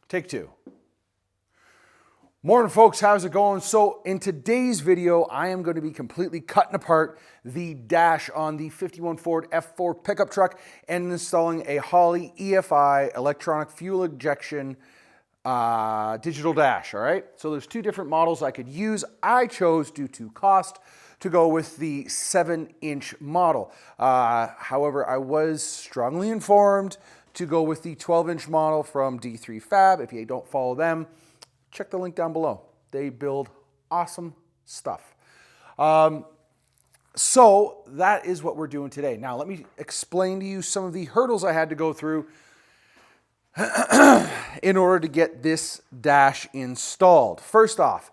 Take two. Morning, folks. How's it going? So in today's video, I am going to be completely cutting apart the dash on the 51 Ford F4 pickup truck and installing a Holley EFI electronic fuel injection digital dash. All right. So there's two different models I could use. I chose, due to cost, to go with the 7-inch model. However, I was strongly informed to go with the 12-inch model from D3 Fab. If you don't follow them, check the link down below. They build awesome stuff. So that is what we're doing today. Now, let me explain to you some of the hurdles I had to go through in order to get this dash installed. First off,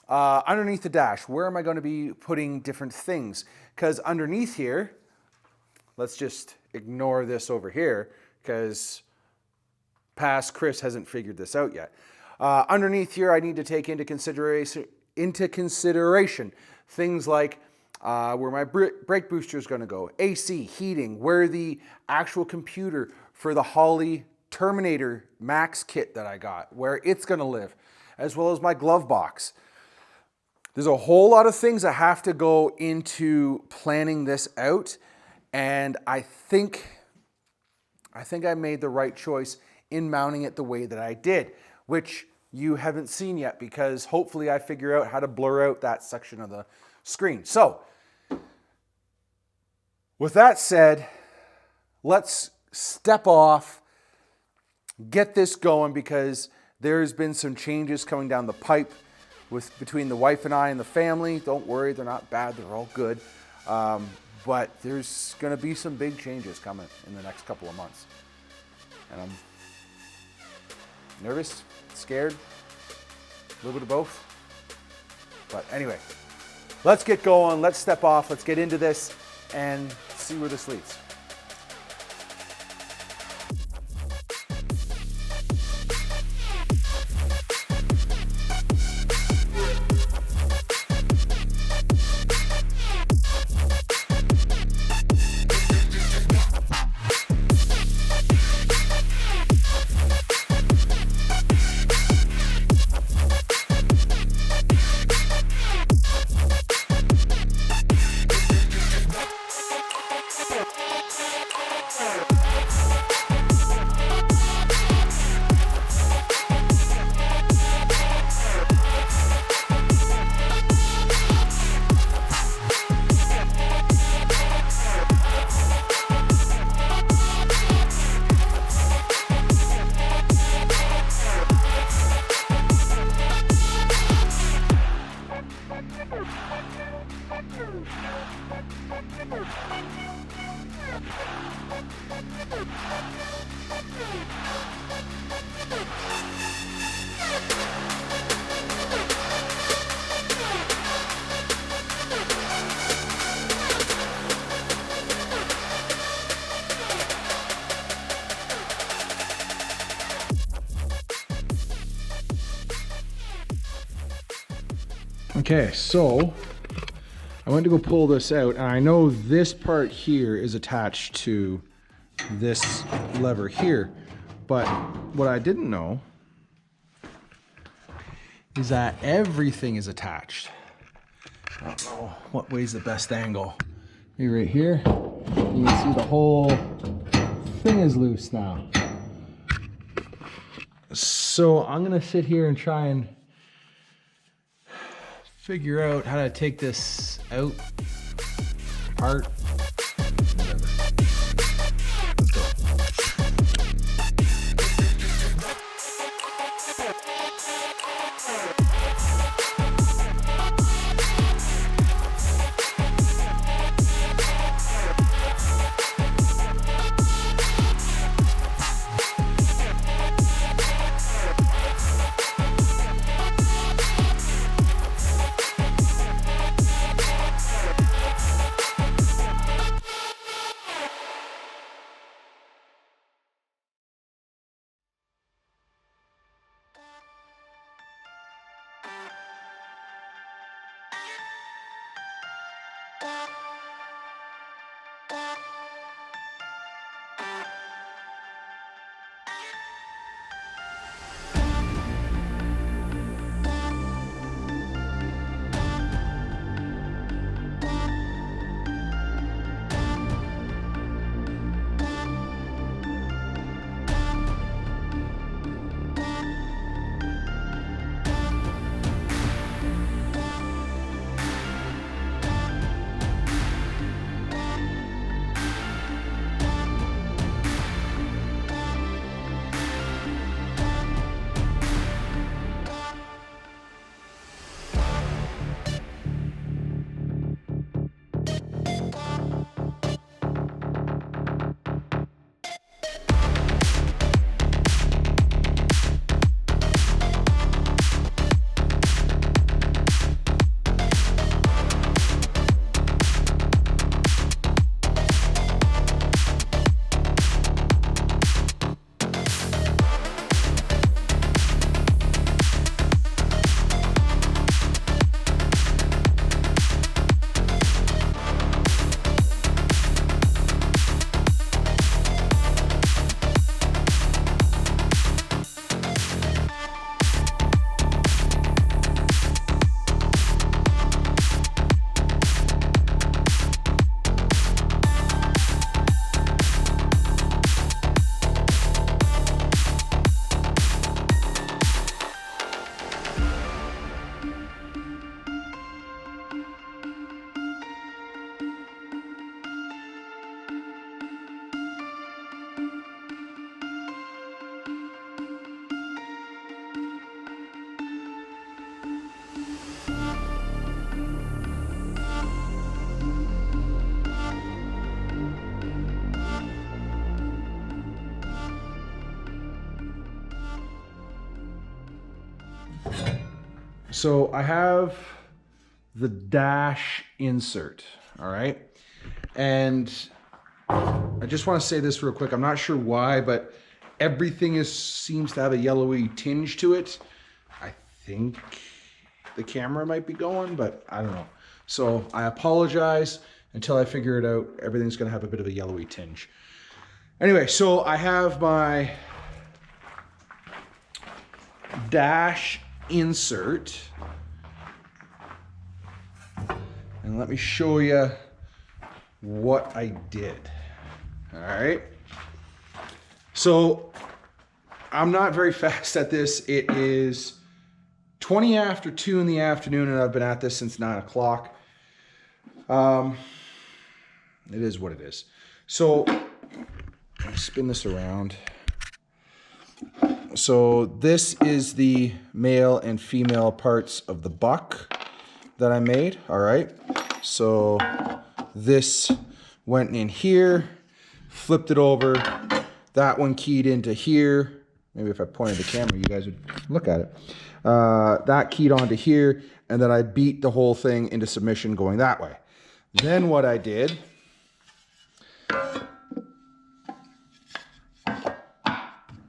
underneath the dash, where am I going to be putting different things? Because underneath here, let's just ignore this over here, because past Chris hasn't figured this out yet. Underneath here, I need to take into consideration things like where my brake booster is going to go, AC, heating, where the actual computer for the Holley Terminator Max kit that I got, where it's going to live, as well as my glove box. There's a whole lot of things that have to go into planning this out, and I think I made the right choice in mounting it the way that I did, which you haven't seen yet, because hopefully I figure out how to blur out that section of the screen. So, with that said, let's step off, get this going, because there's been some changes coming down the pipe between the wife and I and the family. Don't worry, they're not bad, they're all good. But there's going to be some big changes coming in the next couple of months. And I'm nervous, scared, a little bit of both. But anyway, let's get going, let's step off, let's get into this and see where this leads. Okay, so I went to go pull this out, and I know this part here is attached to this lever here, but what I didn't know is that everything is attached. I don't know what way's the best angle. Maybe right here. You can see the whole thing is loose now. So I'm gonna sit here and try and figure out how to take this out, apart, whatever. Let's go. So I have the dash insert, all right? And I just want to say this real quick. I'm not sure why, but everything seems to have a yellowy tinge to it. I think the camera might be going, but I don't know. So I apologize. Until I figure it out, everything's going to have a bit of a yellowy tinge. Anyway, so I have my dash insert. And let me show you what I did. All right. So I'm not very fast at this. It is 20 after 2 in the afternoon, and I've been at this since 9 o'clock. It is what it is. So I spin this around. So this is the male and female parts of the buck that I made. All right. So this went in here, flipped it over. That one keyed into here. Maybe if I pointed the camera, you guys would look at it. That keyed onto here, and then I beat the whole thing into submission going that way. Then what I did,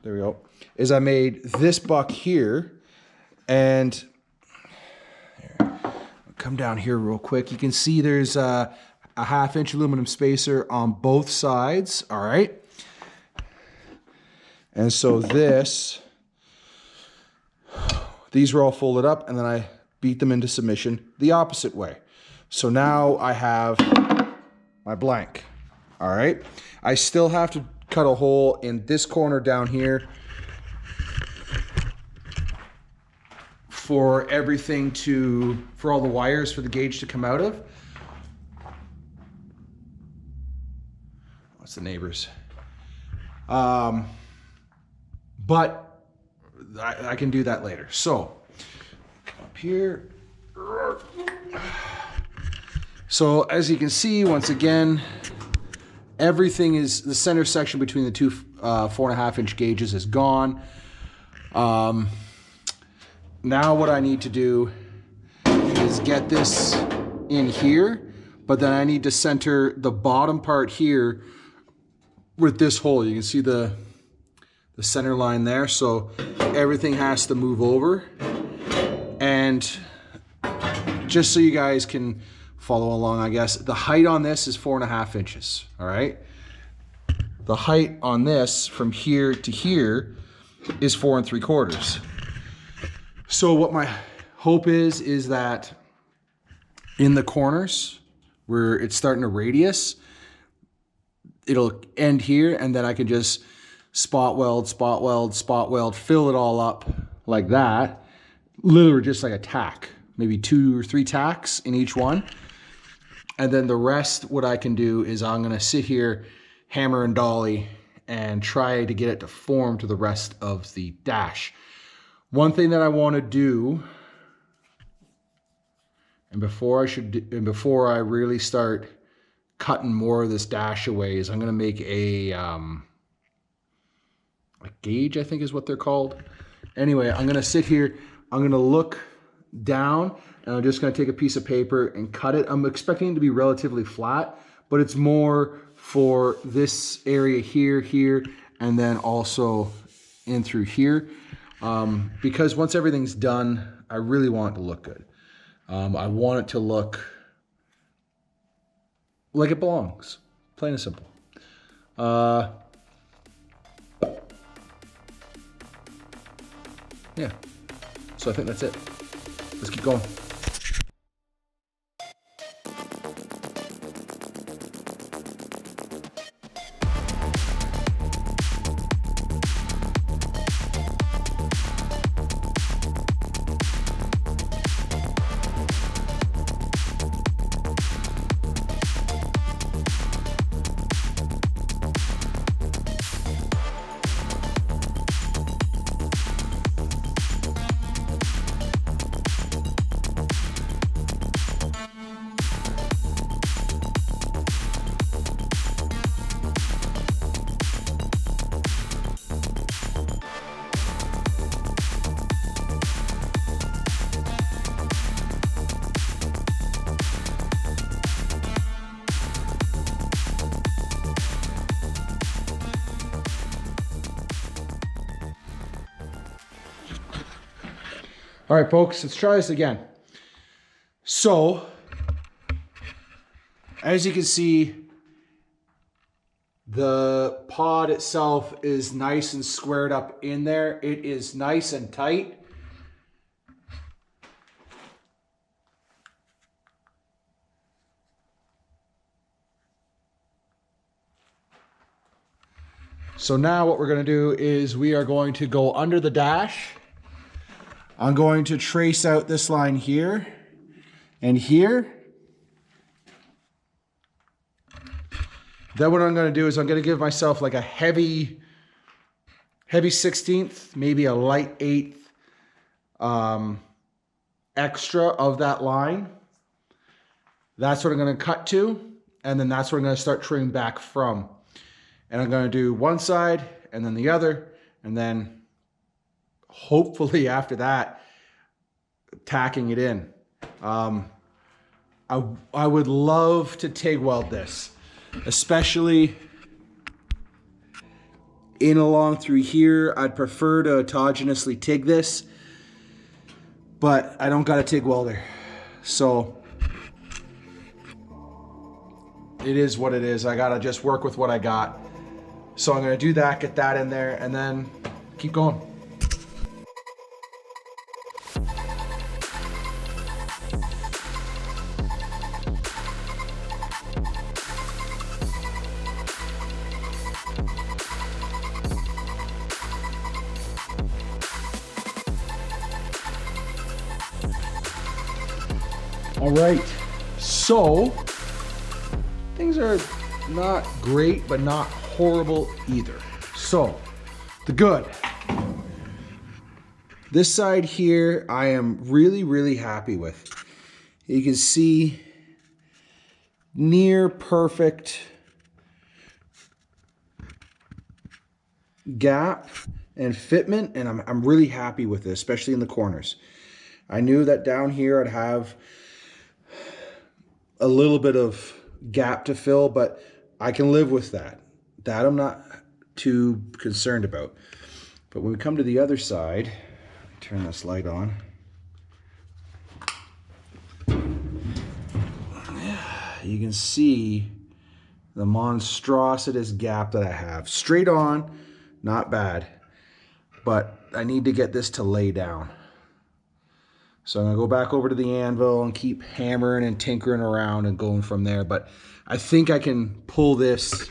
there we go, is I made this buck here, and I'll come down here real quick. You can see there's a 1/2 inch aluminum spacer on both sides, all right? And so these were all folded up, and then I beat them into submission the opposite way. So now I have my blank, all right? I still have to cut a hole in this corner down here for everything for all the wires for the gauge to come out of. What's the neighbors? But I can do that later. So, come up here. So, as you can see, once again, everything is, the center section between the two 4.5 inch gauges is gone. Now what I need to do is get this in here, but then I need to center the bottom part here with this hole. You can see the center line there, so everything has to move over. And just so you guys can follow along, I guess, the height on this is 4.5 inches, all right? The height on this from here to here is 4 3/4. So what my hope is that in the corners where it's starting to radius, it'll end here, and then I can just spot weld, fill it all up like that. Literally just like a tack, maybe 2 or 3 tacks in each one. And then the rest, what I can do is I'm gonna sit here, hammer and dolly, and try to get it to form to the rest of the dash. One thing that I wanna do, and before I really start cutting more of this dash away, is I'm gonna make a gauge, I think is what they're called. Anyway, I'm gonna sit here, I'm gonna look down, and I'm just gonna take a piece of paper and cut it. I'm expecting it to be relatively flat, but it's more for this area here, and then also in through here. Because once everything's done, I really want it to look good. I want it to look like it belongs, plain and simple. Yeah, so I think that's it. Let's keep going. All right, folks, let's try this again. So, as you can see, the pod itself is nice and squared up in there. It is nice and tight. So now what we're going to do is we are going to go under the dash. I'm going to trace out this line here and here. Then what I'm going to do is I'm going to give myself like a heavy 16th, maybe a light 8th extra of that line. That's what I'm going to cut to, and then that's what I'm going to start trimming back from. And I'm going to do one side and then the other, and then hopefully after that, tacking it in. I would love to TIG weld this, especially in along through here. I'd prefer to autogenously TIG this, but I don't got a TIG welder. So it is what it is. I got to just work with what I got. So I'm going to do that, get that in there, and then keep going. All right, so things are not great, but not horrible either. So the good. This side here, I am really, really happy with. You can see near perfect gap and fitment, and I'm really happy with it, especially in the corners. I knew that down here I'd have a little bit of gap to fill, but I can live with that. That I'm not too concerned about. But when we come to the other side, turn this light on. You can see the monstrositous gap that I have. Straight on, not bad. But I need to get this to lay down. So I'm going to go back over to the anvil and keep hammering and tinkering around and going from there. But I think I can pull this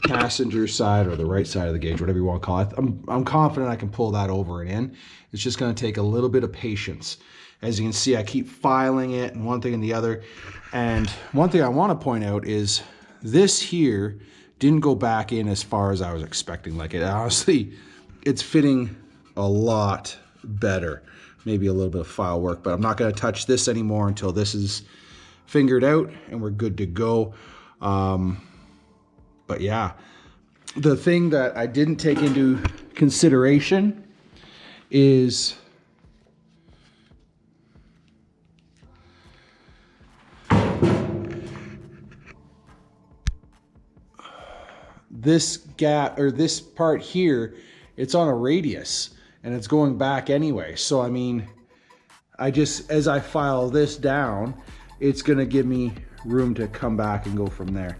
passenger side or the right side of the gauge, whatever you want to call it. I'm confident I can pull that over and in. It's just going to take a little bit of patience. As you can see, I keep filing it and one thing and the other. And one thing I want to point out is this here didn't go back in as far as I was expecting. Like, it honestly, it's fitting a lot better. Maybe a little bit of file work, but I'm not going to touch this anymore until this is fingered out and we're good to go. But yeah, the thing that I didn't take into consideration is this gap, or this part here, it's on a radius and it's going back anyway. So I mean, as I file this down, it's gonna give me room to come back and go from there.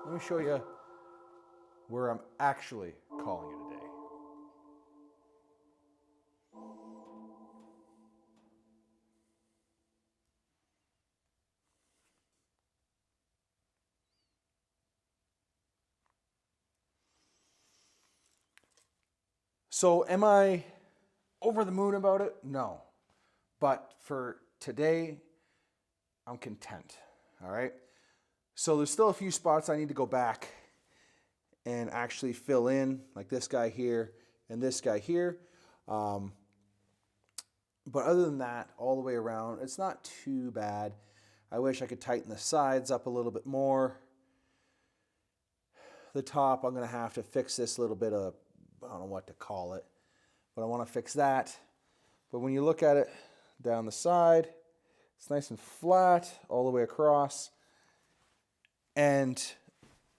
Let me show you where I'm actually calling it a day. So am I over the moon about it? No. But for today, I'm content. All right. So there's still a few spots I need to go back and actually fill in, like this guy here and this guy here. But other than that, all the way around, it's not too bad. I wish I could tighten the sides up a little bit more. the top, I'm going to have to fix this little bit of, I don't know what to call it, but I want to fix that. But when you look at it down the side, it's nice and flat all the way across. And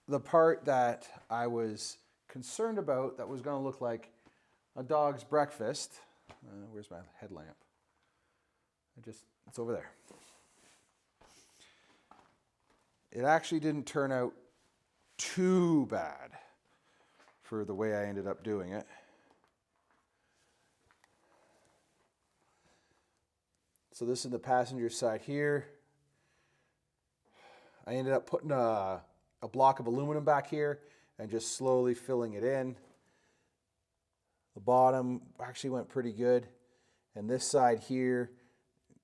the part that I was concerned about that was going to look like a dog's breakfast, where's my headlamp? It's over there. It actually didn't turn out too bad for the way I ended up doing it. So this is the passenger side here. I ended up putting a block of aluminum back here and just slowly filling it in. The bottom actually went pretty good. And this side here,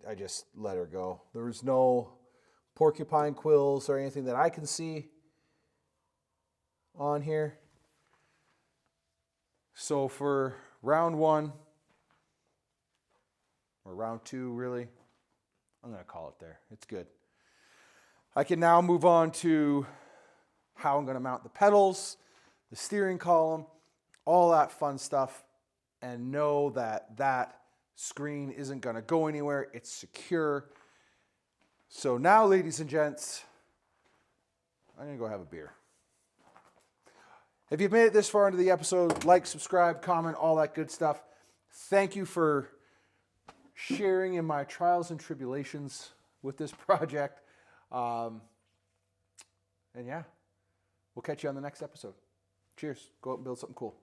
I just let her go. There was no porcupine quills or anything that I can see on here. So for round 1, or round 2 really, I'm going to call it there. It's good. I can now move on to how I'm going to mount the pedals, the steering column, all that fun stuff, and know that that screen isn't going to go anywhere. It's secure. So now, ladies and gents, I'm going to go have a beer. If you've made it this far into the episode, like, subscribe, comment, all that good stuff. Thank you for sharing in my trials and tribulations with this project. And yeah, we'll catch you on the next episode. Cheers. Go out and build something cool.